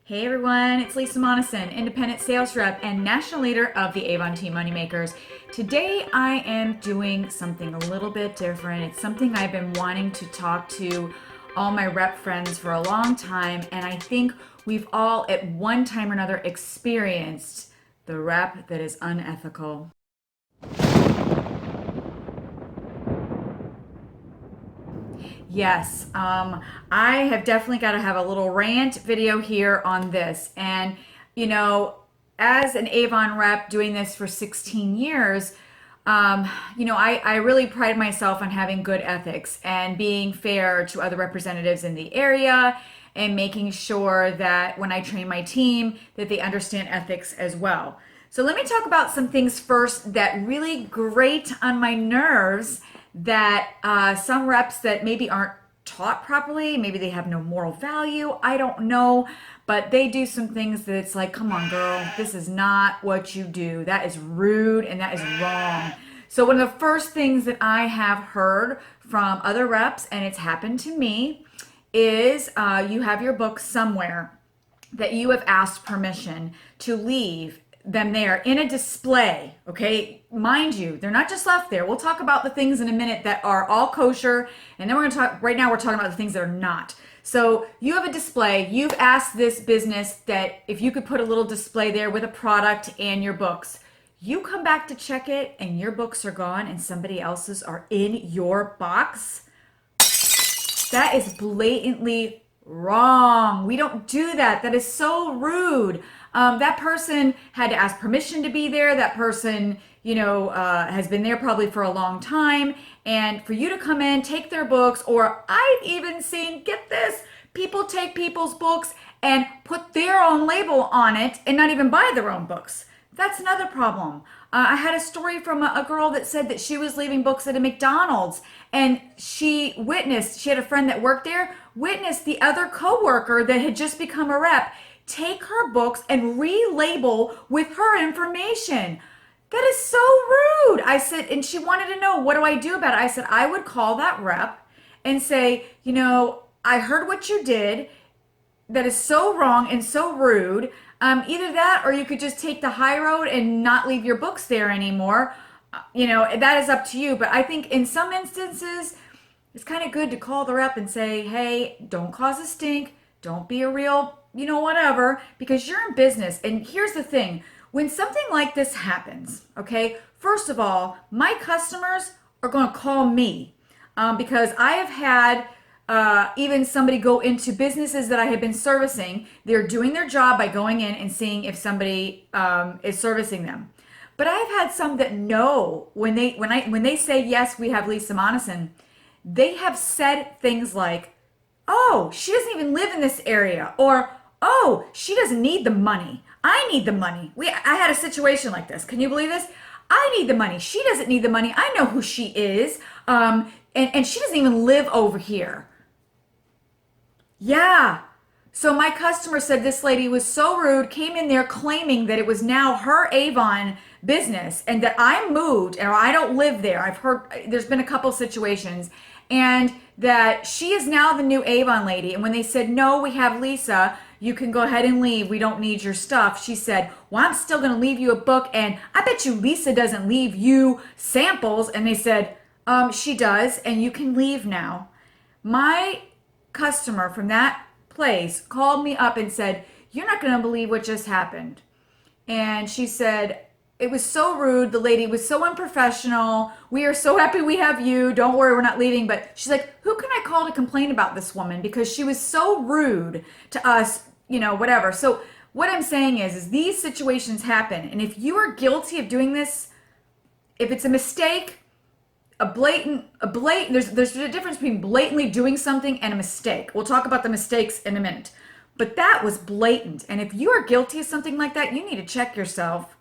Hey everyone, it's Lisa Monoson, independent sales rep and national leader of the Avon Team Moneymakers. Today I am doing something a little bit different. It's something I've been wanting to talk to all my rep friends for a long time, and I think we've all at one time or another experienced the rep that is unethical. Yes, I have definitely got to have a little rant video here on this. And, you know, as an Avon rep doing this for 16 years, I really pride myself on having good ethics and being fair to other representatives in the area and making sure that when I train my team that they understand ethics as well. So let me talk about some things first that really grate on my nerves that some reps that maybe aren't taught properly, maybe they have no moral value, I don't know, but they do some things that it's like, come on, girl, this is not what you do. That is rude and that is wrong. So one of the first things that I have heard from other reps, and it's happened to me, is you have your book somewhere that you have asked permission to leave them there in a display, okay? Mind you, they're not just left there. We'll talk about the things in a minute that are all kosher, and then we're gonna talk, right now we're talking about the things that are not. So you have a display, you've asked this business that if you could put a little display there with a product and your books. You come back to check it and your books are gone and somebody else's are in your box. That is blatantly wrong. We don't do that. That is so rude. That person had to ask permission to be there. That person, has been there probably for a long time. And for you to come in, take their books, or I've even seen, get this, people take people's books and put their own label on it and not even buy their own books. That's another problem. I had a story from a girl that said that she was leaving books at a McDonald's and she had a friend that worked there, witnessed the other coworker that had just become a rep take her books and relabel with her information. That is so rude. I said, and she wanted to know, what do I do about it? I said, I would call that rep and say, I heard what you did. That is so wrong and so rude. Either that or you could just take the high road and not leave your books there anymore. That is up to you. But I think in some instances, it's kind of good to call the rep and say, hey, don't cause a stink. Don't be a real, whatever, because you're in business. And here's the thing. When something like this happens, okay, first of all, my customers are going to call me because I have had even somebody go into businesses that I have been servicing. They're doing their job by going in and seeing if somebody is servicing them. But I've had some that know when they say yes, we have Lisa Monoson, they have said things like, "Oh, she doesn't even live in this area," or "Oh, she doesn't need the money. I need the money." I had a situation like this. Can you believe this? I need the money. She doesn't need the money. I know who she is, and she doesn't even live over here. Yeah. So my customer said this lady was so rude, came in there claiming that it was now her Avon business and that I moved or I don't live there. I've heard there's been a couple situations, and that she is now the new Avon lady. And when they said, no, we have Lisa, you can go ahead and leave. We don't need your stuff. She said, well, I'm still going to leave you a book. And I bet you Lisa doesn't leave you samples. And they said, she does. And you can leave now. My customer from that place called me up and said, you're not going to believe what just happened. And she said, it was so rude. The lady was so unprofessional. We are so happy we have you. Don't worry, we're not leaving. But she's like, who can I call to complain about this woman? Because she was so rude to us, whatever. So what I'm saying is these situations happen. And if you are guilty of doing this, if it's a mistake, a blatant, there's a difference between blatantly doing something and a mistake. We'll talk about the mistakes in a minute. But that was blatant. And if you are guilty of something like that, you need to check yourself.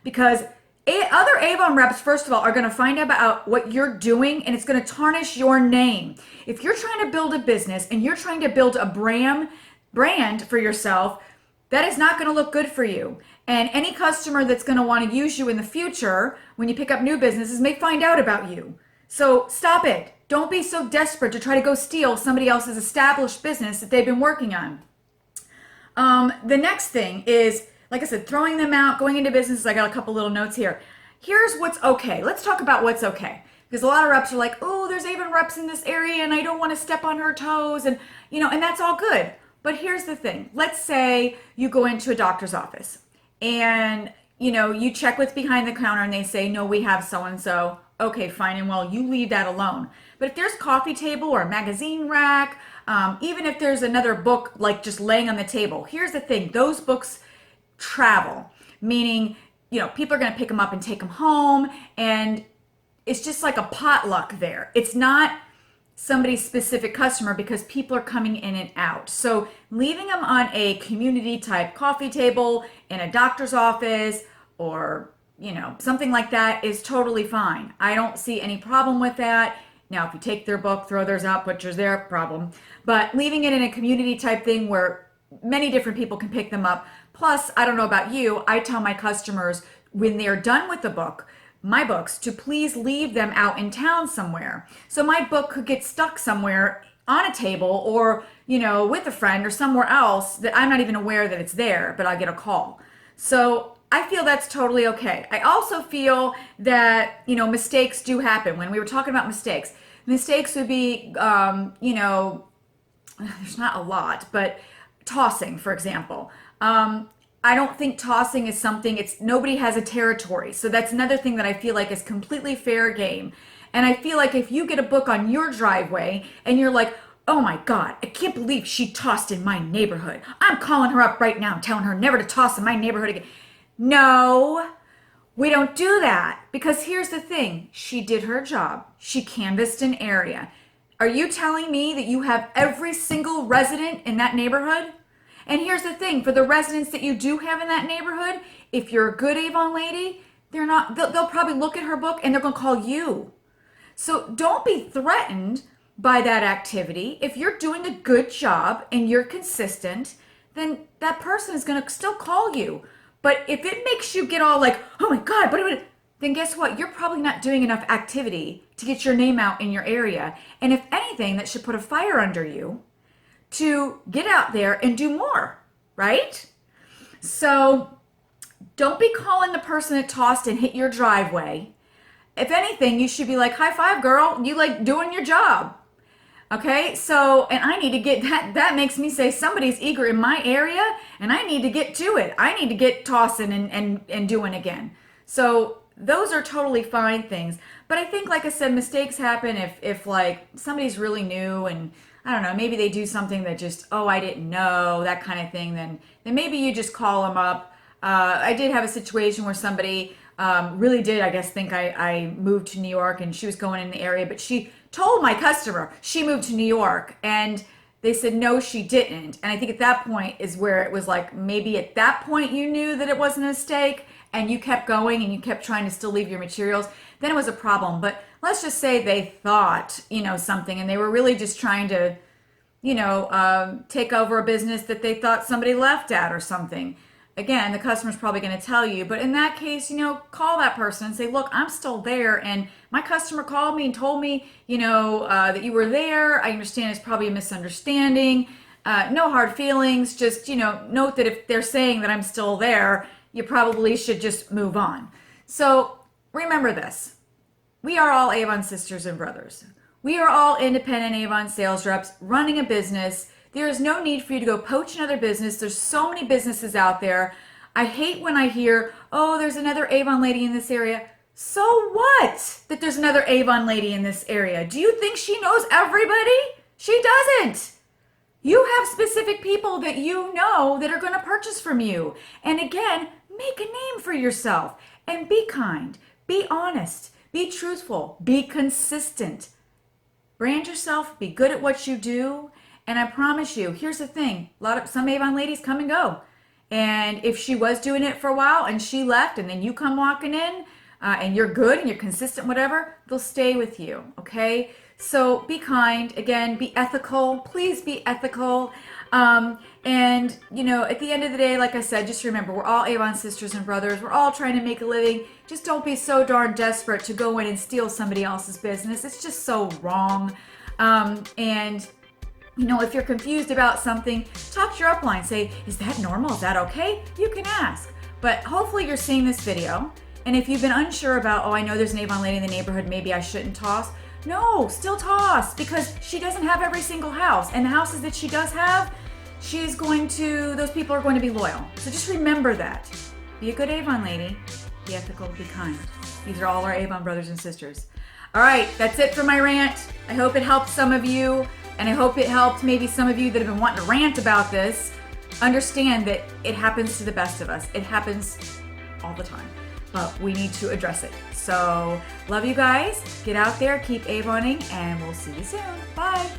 Because other Avon reps, first of all, are going to find out about what you're doing, and it's going to tarnish your name. If you're trying to build a business and you're trying to build a brand for yourself, that is not going to look good for you. And any customer that's going to want to use you in the future, when you pick up new businesses, may find out about you. So stop it. Don't be so desperate to try to go steal somebody else's established business that they've been working on. The next thing is, like I said, throwing them out, going into business. I got a couple little notes here. Here's what's okay. Let's talk about what's okay. Because a lot of reps are like, oh, there's Avon reps in this area and I don't want to step on her toes. And, and that's all good. But here's the thing. Let's say you go into a doctor's office and, you check what's behind the counter and they say, no, we have so-and-so. Okay, fine and well, you leave that alone. But if there's a coffee table or a magazine rack, even if there's another book like just laying on the table, here's the thing. Those books travel, meaning, people are going to pick them up and take them home. And it's just like a potluck there. It's not somebody's specific customer because people are coming in and out. So leaving them on a community type coffee table in a doctor's office or, something like that is totally fine. I don't see any problem with that. Now, if you take their book, throw theirs out, put yours there, problem. But leaving it in a community type thing where many different people can pick them up. Plus, I don't know about you, I tell my customers when they're done with the book, my books, to please leave them out in town somewhere. So my book could get stuck somewhere on a table or, with a friend or somewhere else that I'm not even aware that it's there, but I get a call. So I feel that's totally okay. I also feel that, mistakes do happen. When we were talking about mistakes would be, there's not a lot, but tossing, for example. I don't think tossing is something, nobody has a territory. So that's another thing that I feel like is completely fair game. And I feel like if you get a book on your driveway and you're like, oh my God, I can't believe she tossed in my neighborhood. I'm calling her up right now, telling her never to toss in my neighborhood again. No, we don't do that because here's the thing. She did her job. She canvassed an area. Are you telling me that you have every single resident in that neighborhood? And here's the thing, for the residents that you do have in that neighborhood, if you're a good Avon lady, they'll probably look at her book and they're going to call you. So don't be threatened by that activity. If you're doing a good job and you're consistent, then that person is going to still call you. But if it makes you get all like, oh my God, then guess what? You're probably not doing enough activity to get your name out in your area. And if anything, that should put a fire under you to get out there and do more, right? So don't be calling the person that tossed and hit your driveway. If anything, you should be like, high five, girl. You like doing your job. Okay, so, and I need to get that makes me say somebody's eager in my area and I need to get to it. I need to get tossing and doing again. So those are totally fine things. But I think, like I said, mistakes happen if like somebody's really new and I don't know, maybe they do something that just, oh, I didn't know, that kind of thing. Then maybe you just call them up. I did have a situation where somebody really did, I guess, think I moved to New York and she was going in the area, but she told my customer she moved to New York and they said, no, she didn't. And I think at that point is where it was like, maybe at that point you knew that it wasn't a mistake and you kept going and you kept trying to still leave your materials. Then it was a problem. But let's just say they thought, something and they were really just trying to, take over a business that they thought somebody left at or something. Again, the customer's probably going to tell you, but in that case, call that person and say, look, I'm still there. And my customer called me and told me, that you were there. I understand it's probably a misunderstanding. No hard feelings. Just, note that if they're saying that I'm still there, you probably should just move on. So remember this. We are all Avon sisters and brothers. We are all independent Avon sales reps running a business. There is no need for you to go poach another business. There's so many businesses out there. I hate when I hear, oh, there's another Avon lady in this area. So what that there's another Avon lady in this area? Do you think she knows everybody? She doesn't. You have specific people that you know that are going to purchase from you. And again, make a name for yourself and be kind, be honest, be truthful, be consistent. Brand yourself, be good at what you do. And I promise you, here's the thing, some Avon ladies come and go. And if she was doing it for a while and she left and then you come walking in and you're good and you're consistent, whatever, they'll stay with you, okay? So be kind, again, be ethical, please be ethical. And at the end of the day, like I said, just remember, we're all Avon sisters and brothers. We're all trying to make a living. Just don't be so darn desperate to go in and steal somebody else's business. It's just so wrong. And If you're confused about something, talk to your upline. Say, is that normal? Is that okay? You can ask. But hopefully you're seeing this video. And if you've been unsure about, oh, I know there's an Avon lady in the neighborhood, maybe I shouldn't toss. No, still toss, because she doesn't have every single house. And the houses that she does have, those people are going to be loyal. So just remember that. Be a good Avon lady. Be ethical, be kind. These are all our Avon brothers and sisters. All right, that's it for my rant. I hope it helped some of you, and I hope it helped maybe some of you that have been wanting to rant about this. Understand that it happens to the best of us. It happens all the time, but we need to address it. So love you guys. Get out there, keep Avoning, and we'll see you soon. Bye.